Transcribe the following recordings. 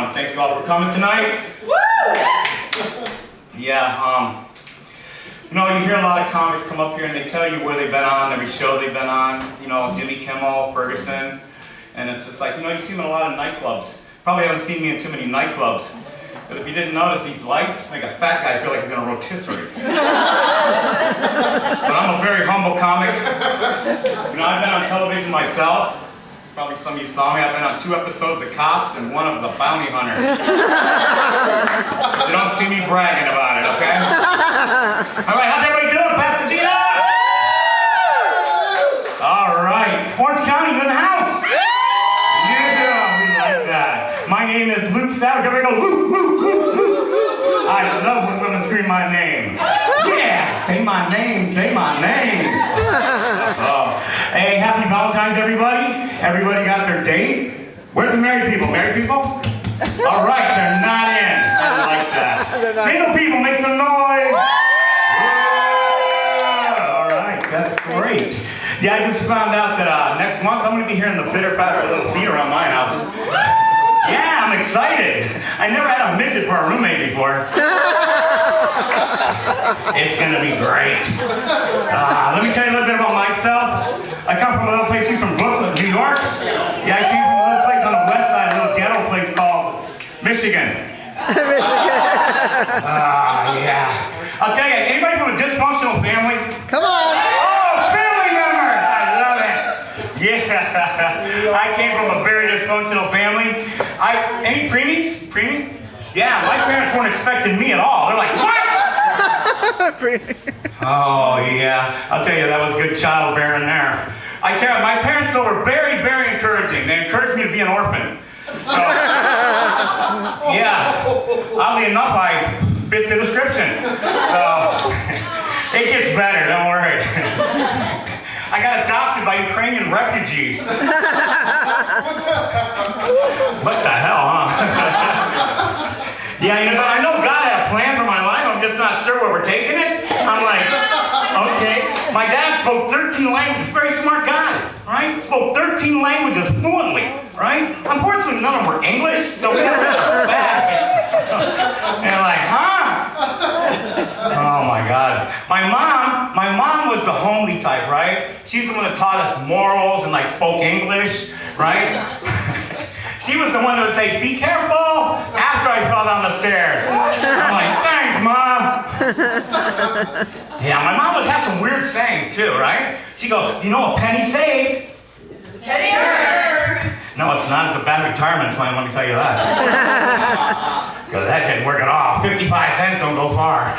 want to thank you all for coming tonight. Woo! Yeah, you know, you hear a lot of comics come up here and they tell you where they've been on, every show they've been on, you know, Jimmy Kimmel, Ferguson, and it's just like, you know, you see them in a lot of nightclubs. Probably haven't seen me in too many nightclubs. But if you didn't notice, these lights make a fat guy feel like he's in a rotisserie. But I'm a very humble comic. You know, I've been on television myself. Probably some of you saw me. I've been on 2 episodes of Cops and 1 of The Bounty Hunter. You don't see me bragging about it, okay? All right, how's everybody doing, Pasadena? All right, Orange County, you're in the house. Yeah, we like that. My name is Luke Savage. Everybody go, Luke, Luke, Luke, Luke. I love when women scream my name. Yeah, say my name, say my name. Oh. Hey, happy Valentines, everybody. Everybody got their date? Where's the married people? Married people? All right, they're not in. I like that. Single people, make some noise. Yeah. All right, that's great. Yeah, I just found out that next month I'm going to be hearing the bitter patter of little feet around my house. Yeah, I'm excited. I never had a midget for a roommate before. It's going to be great. Let me tell you a little bit about myself. I come from a little place from Brooklyn, New York. Yeah, I came from a little place on the west side, a little ghetto place called Michigan. Yeah. I'll tell you, anybody from a dysfunctional family? Come on. Oh, family members. I love it. Yeah. I came from a very dysfunctional family. Any preemies? Preemie? Yeah, my parents weren't expecting me at all. They're like, what? Oh, yeah. I'll tell you, that was good childbearing there. I tell you, my parents, though, were very, very encouraging. They encouraged me to be an orphan. So, yeah. Oddly enough, I fit the description. So, it gets better, don't worry. I got adopted by Ukrainian refugees. What the hell, huh? Yeah, you know, I know God had a plan for my life. I'm just not sure where we're taking it. I'm like, okay. My dad spoke 13 languages. Very smart guy, right? Spoke 13 languages fluently, right? Unfortunately, none of them were English, so we had to go back. And like, huh? Oh my God. My mom was the homely type, right? She's the one that taught us morals and like spoke English, right? She was the one that would say, be careful, after I fell down the stairs. I'm like, thanks, Mom. Yeah, my mom would have some weird sayings too, right? She'd go, you know a penny saved? Penny earned. No, it's not. It's a bad retirement plan, let me tell you that. Because that didn't work at all. 55 cents don't go far.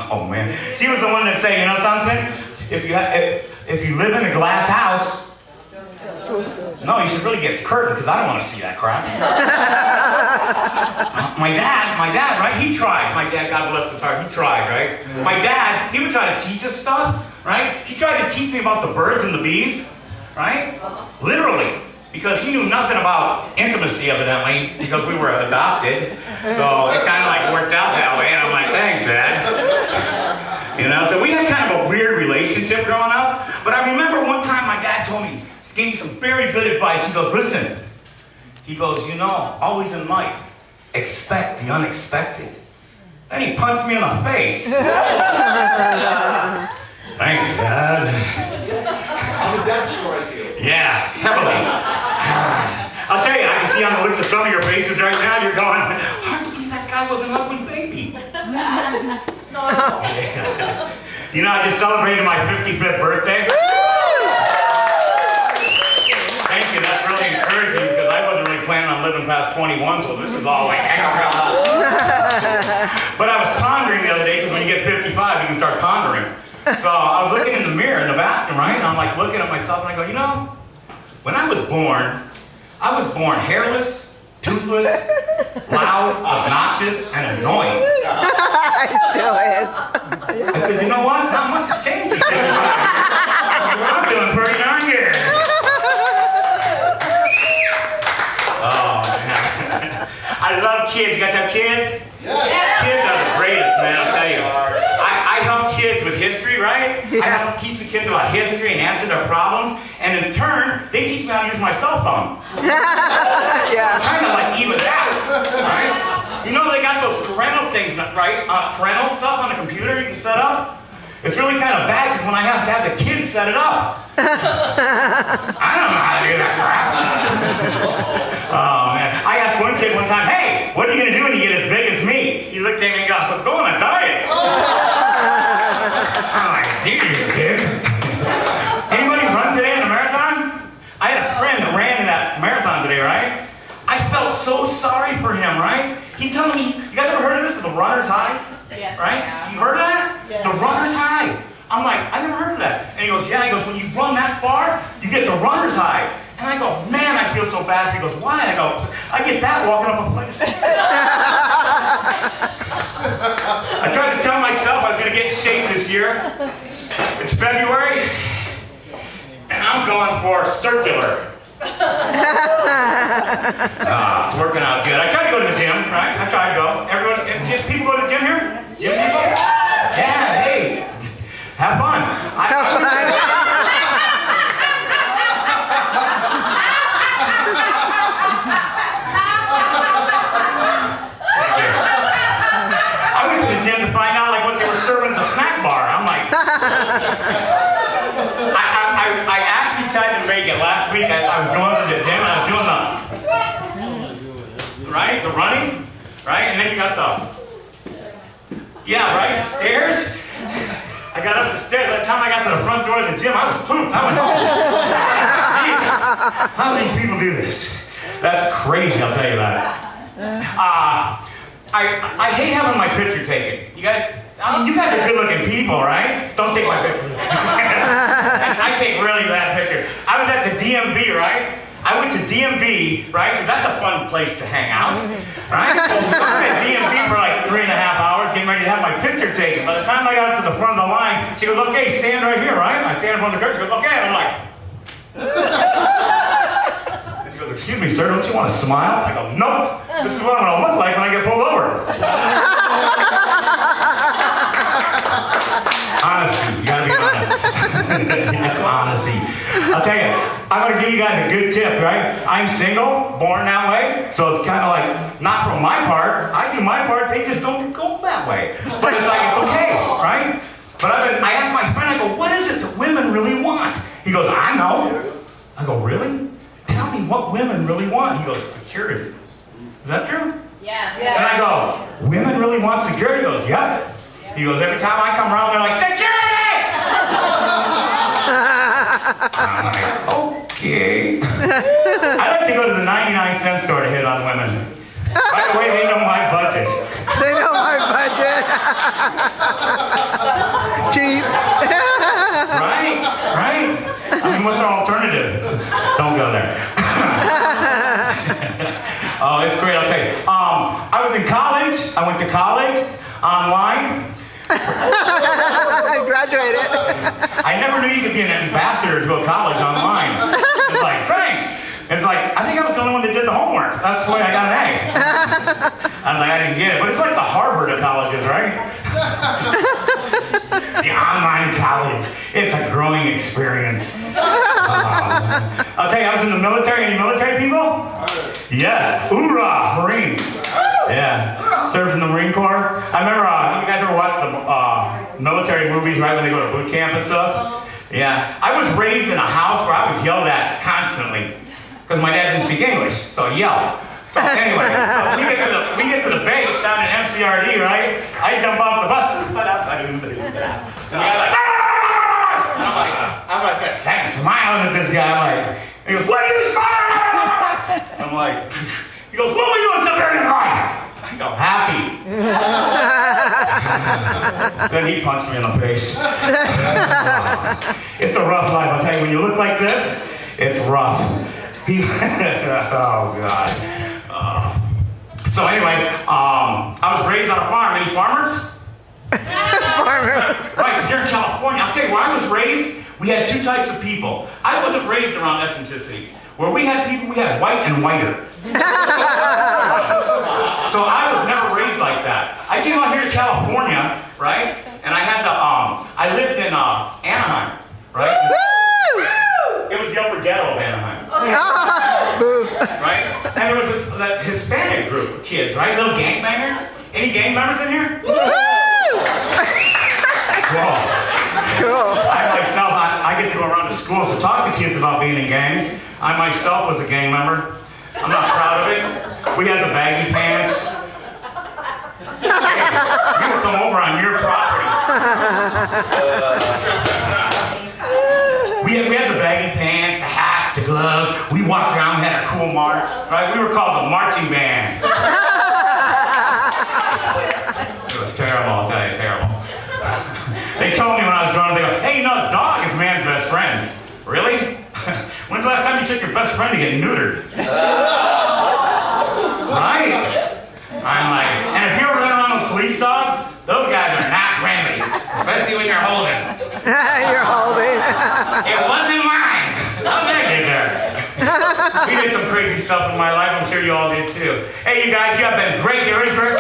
Oh, man. She was the one that said, you know something? If you live in a glass house, no, you should really get curtains because I don't want to see that crap. My dad, right? He tried. My dad, God bless his heart, he tried, right? My dad, he would try to teach us stuff, right? He tried to teach me about the birds and the bees, right? Literally. Because he knew nothing about intimacy, evidently, because we were adopted. So it kind of like worked out that way, and I'm like, thanks, Dad. You know, so we had kind of a weird relationship growing up. But I remember one time my dad told me, gave me some very good advice. He goes, listen. He goes, you know, always in life, expect the unexpected. Then he punched me in the face. Thanks, Dad. How did that strike you? Yeah, heavily. I'll tell you, I can see on the looks of some of your faces right now, you're going, hard to believe that guy was an ugly baby. No. Yeah. You know, I just celebrated my 55th birthday. Thank you, that's really encouraging because I wasn't really planning on living past 21, so this is all like extra. But I was pondering the other day, because when you get 55, you can start pondering. So I was looking in the mirror in the bathroom, right? And I'm like looking at myself and I go, you know, when I was born hairless, toothless, loud, obnoxious, and annoying. I still is. I said, you know what? Not much has changed since I'm doing pretty darn good. Oh, man. I love kids. You guys have kids? Yes. Kids are the greatest, man, I'll tell you. I help kids with history, right? I help teach the kids about about history and answer their problems. And in turn, they teach me how to use my cell phone. Yeah. Kind of like even that, right? You know they got those parental things, right? Parental stuff on the computer you can set up. It's really kind of bad because when I have to have the kids set it up, I don't know how to do that crap. Oh man, I asked one kid one time, "Hey, what are you gonna do when you get as big as me?" He looked at me and goes, "Go on a diet." I'm like, "Geez, kid." Anybody run today in a marathon? I had a friend that ran in that marathon today, right? I felt so sorry for him, right? He's telling me, you guys ever heard of this? The runner's high? Yes. Right? Yeah. You heard of that? Yes. The runner's high. I'm like, I never heard of that. And he goes, yeah. He goes, when you run that far, you get the runner's high. And I go, man, I feel so bad. He goes, why? I go, I get that walking up a flight of stairs. I tried to tell myself I was going to get in shape this year. It's February, and I'm going for circular. It's working out good. I try to go to the gym, right? I try to go. Everyone, people go to the gym here? Gym people? Yeah, hey. Have fun. I went to the gym to find out like what they were serving at the snack bar. I'm like, I actually tried to make it last week. I was going to the gym and I was doing the running, right? And then you got the stairs. I got up the stairs. By the time I got to the front door of the gym, I was pooped. I went home. How do these people do this? That's crazy, I'll tell you that. I hate having my picture taken. You guys, you guys are good-looking people, right? Don't take my picture. I take really bad pictures. I was at the DMV, right? I went to DMV, right? Because that's a fun place to hang out, right? So I was at DMV for like 3.5 hours getting ready to have my picture taken. By the time I got up to the front of the line, she goes, okay, stand right here, right? I stand in front of the curtain. She goes, okay. And I'm like, and she goes, excuse me, sir, don't you want to smile? I go, nope. This is what I'm going to look like when I get pulled over. Honesty, you gotta be honest. It's honesty. I'll tell you, I'm gonna give you guys a good tip, right? I'm single, born that way, so it's kind of like, not from my part. I do my part, they just don't go that way. But it's like, it's okay, right? But I asked my friend, I go, what is it that women really want? He goes, I know. I go, really? Tell me what women really want. He goes, security. Is that true? Yes. And I go, women really want security? He goes, yep. He goes, every time I come around, they're like, security! I'm like, okay. I like to go to the 99-cent store to hit on women. By the way, they know my budget. They know my budget. Cheap. Right? I mean, what's our alternative? Don't go there. Oh, it's great, I'll tell you. I was in college. I went to college online. I graduated. I never knew you could be an ambassador to a college online. It's like, thanks. It's like, I think I was the only one that did the homework. That's the way I got an A. I'm like, I didn't get it. But it's like the Harvard of colleges, right? The online college. It's a growing experience. I'll tell you, I was in the military. Any military people? Yes. Hoorah! Marines. Yeah. Served in the Marine Corps. I remember, you guys ever watch the military movies, right, when they go to boot camp and stuff? Yeah. I was raised in a house where I was yelled at constantly because my dad didn't speak English, so I yelled. So anyway, so we get to the base down in MCRD, right? I jump off the bus. And the guy's like, and I'm like smiling at this guy. I'm like, he goes, what are you smiling at? I'm like, he goes, what were you in civilian life? I go, happy. Then he punched me in the face. It's a rough life, I'll tell you. When you look like this, it's rough. Oh, God. So anyway, I was raised on a farm. Any farmers? Farmers. Right, because you're in California. I'll tell you, where I was raised, we had two types of people. I wasn't raised around ethnicities. Where we had people, we had white and whiter. So I was never raised like that. I came out here to California, right? And I had I lived in Anaheim, right? Woo! It was the upper ghetto of Anaheim, Boo. right? And there was that Hispanic group of kids, right? Little gangbangers. Any gang members in here? Woo! Whoa. Cool. I myself, I get to go around to schools to talk to kids about being in gangs. I myself was a gang member. I'm not proud of it. We had the baggy pants. Hey, you would come over on your property. We had the baggy pants, the hats, the gloves. We walked around, we had a cool march, right? We were called the marching band. It was terrible, I'll tell you, terrible. They told me when I was growing up, they go, hey, you know, a dog is man's best friend. Really? When's the last time you took your best friend to get neutered? Right? I'm like, and if you're running around those police dogs, those guys are not friendly, especially when you're holding. You're holding. It wasn't mine. How did I get there? We did some crazy stuff in my life. I'm sure you all did too. Hey, you guys, you have been great. There is great.